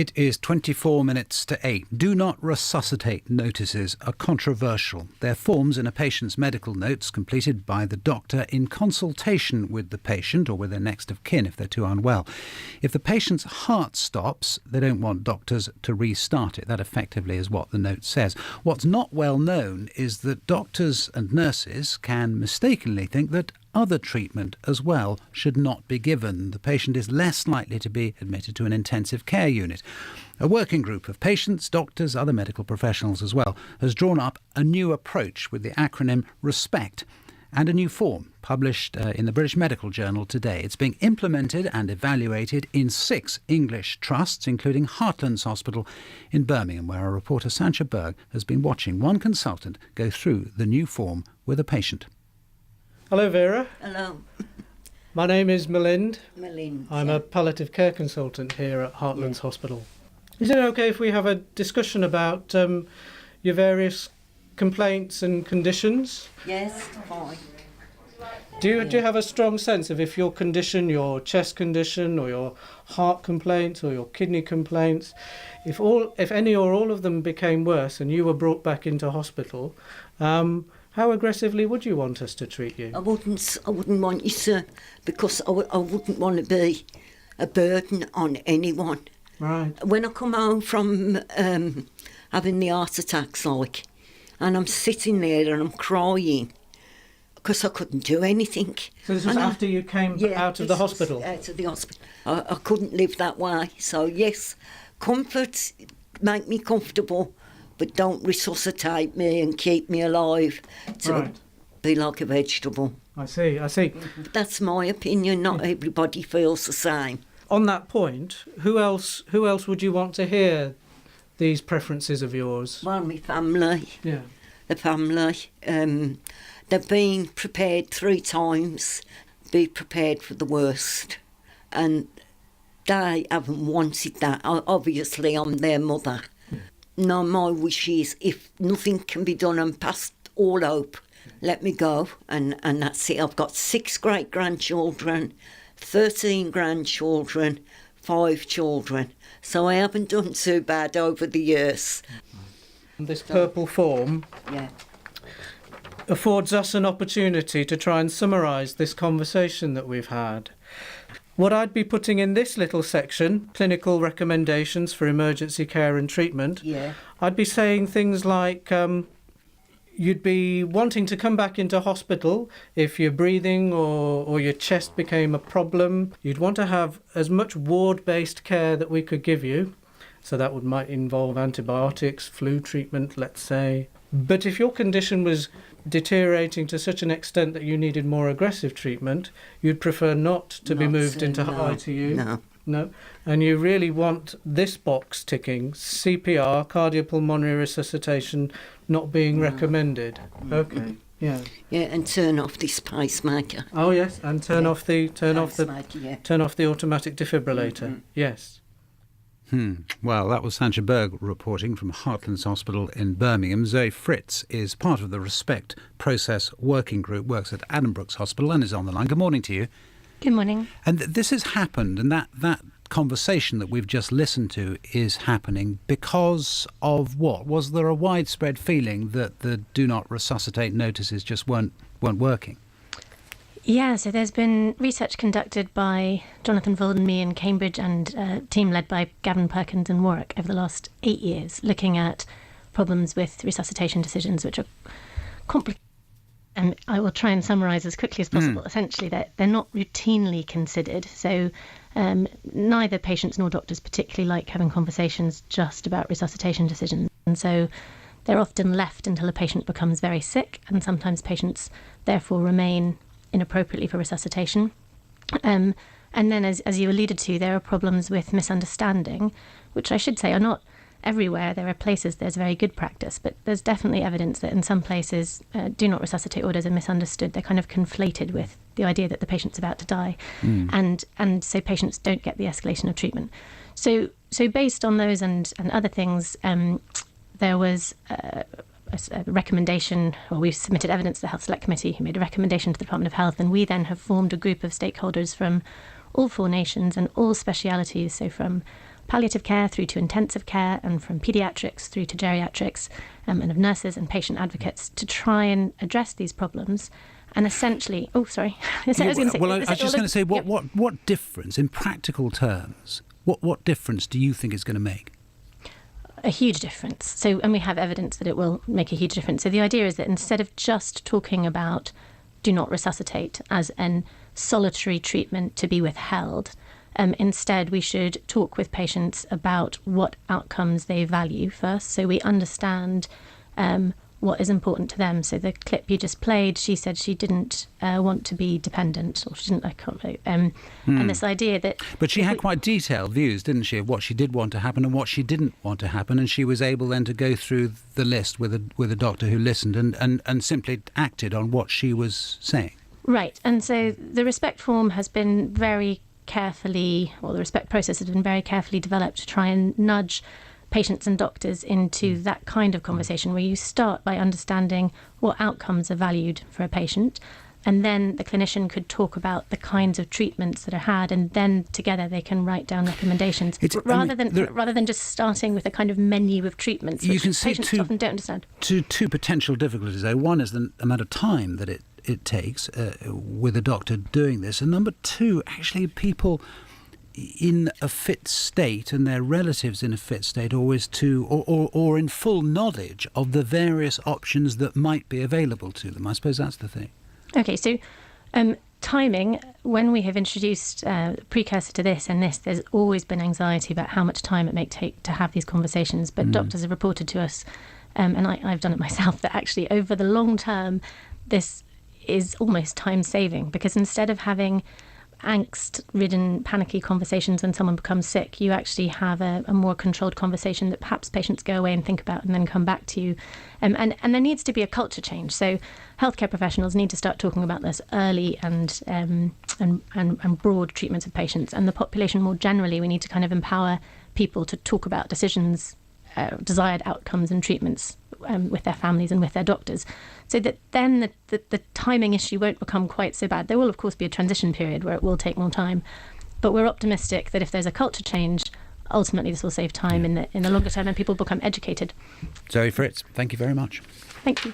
It is 24 minutes to 8. Do not resuscitate notices are controversial. They're forms in a patient's medical notes completed by the doctor in consultation with the patient or with their next of kin if they're too unwell. If the patient's heart stops, they don't want doctors to restart it. That effectively is what the note says. What's not well known is that doctors and nurses can mistakenly think that other treatment as well should not be given. The patient is less likely to be admitted to an intensive care unit. A working group of patients, doctors, other medical professionals as well, has drawn up a new approach with the acronym ReSPECT and a new form published in the British Medical Journal today. It's being implemented and evaluated in 6 English trusts, including Heartlands Hospital in Birmingham, where our reporter Sancha Berg has been watching one consultant go through the new form with a patient. Hello, Vera. Hello. My name is Malind. I'm a palliative care consultant here at Heartlands Hospital. Is it okay if we have a discussion about your various complaints and conditions? Yes, fine. Do you have a strong sense of if your condition, your chest condition or your heart complaints or your kidney complaints, if any or all of them became worse and you were brought back into hospital, how aggressively would you want us to treat you? I wouldn't want you to, because I wouldn't want to be a burden on anyone. Right. When I come home from having the heart attacks, and I'm sitting there and I'm crying because I couldn't do anything. So this was after you came out of the hospital? Out of the hospital. I couldn't live that way. So yes, comfort, make me comfortable, but don't resuscitate me and keep me alive to be like a vegetable. I see. That's my opinion. Not everybody feels the same. On that point, who else would you want to hear these preferences of yours? Well, my family. Yeah. The family. They've been prepared 3 times. Be prepared for the worst. And they haven't wanted that. Obviously, I'm their mother. No, my wish is if nothing can be done and past all hope, let me go, and that's it. I've got 6 great-grandchildren, 13 grandchildren, 5 children, so I haven't done too bad over the years. This purple form affords us an opportunity to try and summarise this conversation that we've had. What I'd be putting in this little section, clinical recommendations for emergency care and treatment, I'd be saying things like you'd be wanting to come back into hospital if your breathing or your chest became a problem. You'd want to have as much ward-based care that we could give you. So that might involve antibiotics, flu treatment, let's say. But if your condition was deteriorating to such an extent that you needed more aggressive treatment, you'd prefer not to be moved into ITU. No. And you really want this box ticking, CPR, cardiopulmonary resuscitation, not being recommended. Okay. Yeah. Yeah, and turn off this pacemaker. Oh yes, and turn off the automatic defibrillator. Yes. Well, that was Sancha Berg reporting from Heartlands Hospital in Birmingham. Zoe Fritz is part of the ReSPECT process working group, works at Addenbrooke's Hospital and is on the line. Good morning to you. Good morning. And this has happened, and that conversation that we've just listened to is happening because of what? Was there a widespread feeling that the do not resuscitate notices just weren't working? Yeah, so there's been research conducted by Jonathan Vold and me in Cambridge and a team led by Gavin Perkins in Warwick over the last 8 years, looking at problems with resuscitation decisions which are complicated. And I will try and summarise as quickly as possible. Essentially, they're not routinely considered. So neither patients nor doctors particularly like having conversations just about resuscitation decisions. And so they're often left until a patient becomes very sick, and sometimes patients therefore remain inappropriately for resuscitation. And then, as you alluded to, there are problems with misunderstanding, which I should say are not everywhere. There are places there's very good practice, but there's definitely evidence that in some places do not resuscitate orders are misunderstood. They're kind of conflated with the idea that the patient's about to die, and so patients don't get the escalation of treatment. So based on those and other things, there was a recommendation, or we've submitted evidence to the Health Select Committee, who made a recommendation to the Department of Health, and we then have formed a group of stakeholders from all 4 nations and all specialities, so from palliative care through to intensive care, and from paediatrics through to geriatrics, and of nurses and patient advocates to try and address these problems. And essentially, I was just going to say, what difference, in practical terms, what difference do you think it's going to make? A huge difference. So, and we have evidence that it will make a huge difference. So the idea is that instead of just talking about do not resuscitate as an solitary treatment to be withheld, instead we should talk with patients about what outcomes they value first, so we understand what is important to them. So the clip you just played, she said she didn't want to be dependent, or she didn't, and this idea that... But she had quite detailed views, didn't she, of what she did want to happen and what she didn't want to happen, and she was able then to go through the list with a doctor who listened and simply acted on what she was saying. Right, and so the ReSPECT form has been very carefully, or the ReSPECT process has been very carefully developed to try and nudge patients and doctors into that kind of conversation where you start by understanding what outcomes are valued for a patient, and then the clinician could talk about the kinds of treatments that are had, and then together they can write down recommendations rather than just starting with a kind of menu of treatments, which patients often don't understand. Two potential difficulties there. One is the amount of time that it takes with a doctor doing this, and number two, actually people in a fit state and their relatives in a fit state always or in full knowledge of the various options that might be available to them. I suppose that's the thing. Okay, so timing, when we have introduced precursor to this and this, there's always been anxiety about how much time it may take to have these conversations, but doctors have reported to us, and I've done it myself, that actually over the long term this is almost time saving, because instead of having angst-ridden, panicky conversations when someone becomes sick, you actually have a more controlled conversation that perhaps patients go away and think about and then come back to you. And there needs to be a culture change. So healthcare professionals need to start talking about this early and broad treatments of patients. And the population more generally, we need to kind of empower people to talk about decisions, desired outcomes and treatments with their families and with their doctors, so that then the timing issue won't become quite so bad. There will, of course, be a transition period where it will take more time, but we're optimistic that if there's a culture change, ultimately this will save time in the longer term and people become educated. Zoe Fritz, thank you very much. Thank you.